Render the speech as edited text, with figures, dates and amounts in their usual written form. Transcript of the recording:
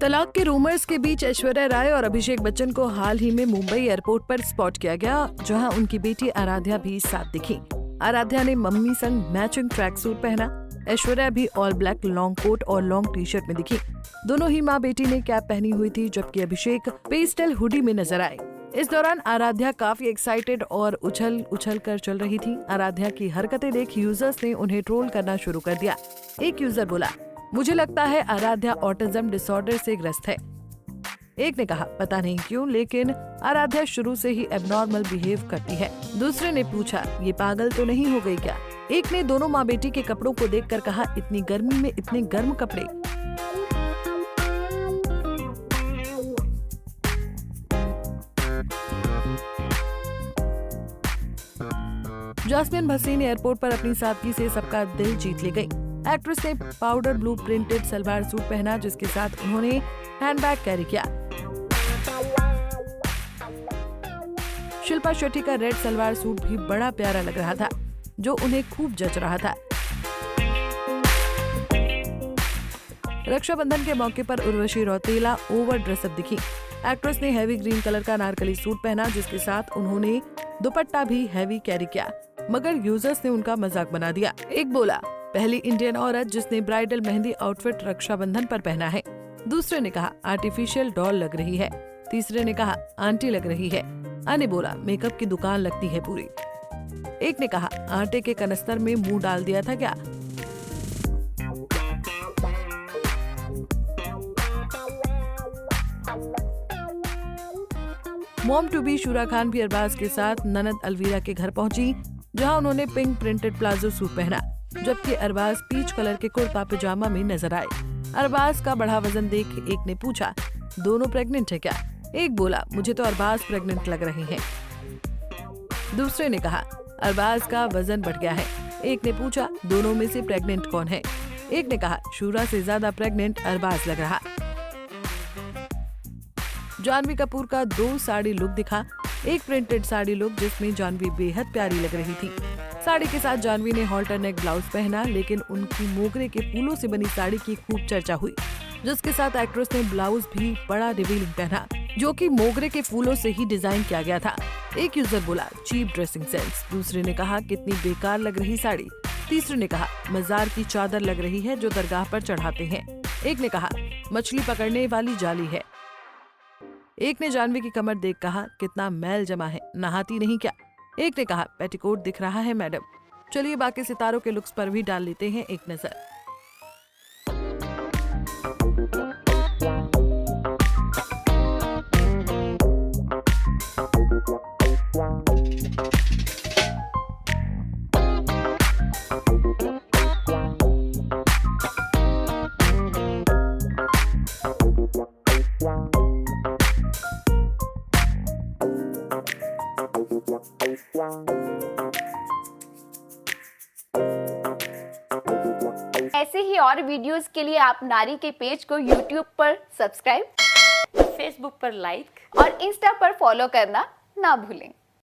तलाक के रूमर्स के बीच ऐश्वर्या राय और अभिषेक बच्चन को हाल ही में मुंबई एयरपोर्ट पर स्पॉट किया गया, जहां उनकी बेटी आराध्या भी साथ दिखी। आराध्या ने मम्मी संग मैचिंग ट्रैक सूट पहना। ऐश्वर्या भी ऑल ब्लैक लॉन्ग कोट और लॉन्ग टी शर्ट में दिखी। दोनों ही माँ बेटी ने कैप पहनी हुई थी, जबकि अभिषेक पेस्टल हुडी में नजर आए। इस दौरान आराध्या काफी एक्साइटेड और उछल कर चल रही थी। आराध्या की हरकतें देख यूजर्स ने उन्हें ट्रोल करना शुरू कर दिया। एक यूजर बोला, मुझे लगता है आराध्या ऑटिज्म डिसऑर्डर से ग्रस्त है। एक ने कहा, पता नहीं क्यों, लेकिन आराध्या शुरू से ही एबनॉर्मल बिहेव करती है। दूसरे ने पूछा, ये पागल तो नहीं हो गई क्या? एक ने दोनों माँ बेटी के कपड़ों को देखकर कहा, इतनी गर्मी में इतने गर्म कपड़े। जास्मिन भसीन एयरपोर्ट पर अपनी सादगी से सबका दिल जीत ले गई। एक्ट्रेस ने powder blue printed salwar suit पहना, जिसके साथ उन्होंने हैंडबैग कैरी किया। शिल्पा शेट्टी का रेड सलवार सूट भी बड़ा प्यारा लग रहा था, जो उन्हें खूब जच रहा था। रक्षाबंधन के मौके पर उर्वशी रौतेला ओवर ड्रेसअप दिखी। एक्ट्रेस ने हैवी ग्रीन कलर का अनारकली सूट पहना, जिसके साथ उन्होंने दुपट्टा भी हैवी कैरी किया, मगर यूजर्स ने उनका मजाक बना दिया। एक बोला, पहली इंडियन औरत जिसने ब्राइडल मेहंदी आउटफिट रक्षाबंधन पर पहना है। दूसरे ने कहा, आर्टिफिशियल डॉल लग रही है। तीसरे ने कहा, आंटी लग रही है। अन्य बोला, मेकअप की दुकान लगती है पूरी। एक ने कहा, आटे के कनस्तर में मुंह डाल दिया था क्या? मॉम टू बी शूरा खान भी अरबाज के साथ ननद अलवीरा के घर पहुंची, जहां उन्होंने पिंक प्रिंटेड प्लाजो सूट पहना, जबकि अरबाज पीच कलर के कुर्ता पजामा में नजर आए। अरबाज का बढ़ा वजन देख एक ने पूछा, दोनों प्रेग्नेंट है क्या? एक बोला, मुझे तो अरबाज प्रेग्नेंट लग रहे हैं। दूसरे ने कहा, अरबाज का वजन बढ़ गया है। एक ने पूछा, दोनों में से प्रेग्नेंट कौन है? एक ने कहा, शूरा से ज्यादा प्रेग्नेंट अरबाज लग रहा। जानवी कपूर का 2 साड़ी लुक दिखा। एक प्रिंटेड साड़ी लुक, जिसमें जानवी बेहद प्यारी लग रही थी। साड़ी के साथ जानवी ने हॉल्टर नेक ब्लाउज पहना, लेकिन उनकी मोगरे के फूलों से बनी साड़ी की खूब चर्चा हुई, जिसके साथ एक्ट्रेस ने ब्लाउज भी बड़ा रिवीलिंग पहना, जो कि मोगरे के फूलों से ही डिजाइन किया गया था। एक यूजर बोला, चीप ड्रेसिंग सेंस। दूसरे ने कहा, कितनी बेकार लग रही साड़ी। तीसरे ने कहा, मजार की चादर लग रही है जो दरगाह पर चढ़ाते हैं। एक ने कहा, मछली पकड़ने वाली जाली है। एक ने जानवी की कमर देख कहा, कितना मैल जमा है, नहाती नहीं क्या? एक ने कहा, पेटीकोट दिख रहा है मैडम। चलिए बाकी सितारों के लुक्स पर भी डाल लेते हैं एक नजर। ऐसे ही और वीडियोस के लिए आप नारी के पेज को YouTube पर सब्सक्राइब, फेसबुक पर लाइक और इंस्टा पर फॉलो करना ना भूलें।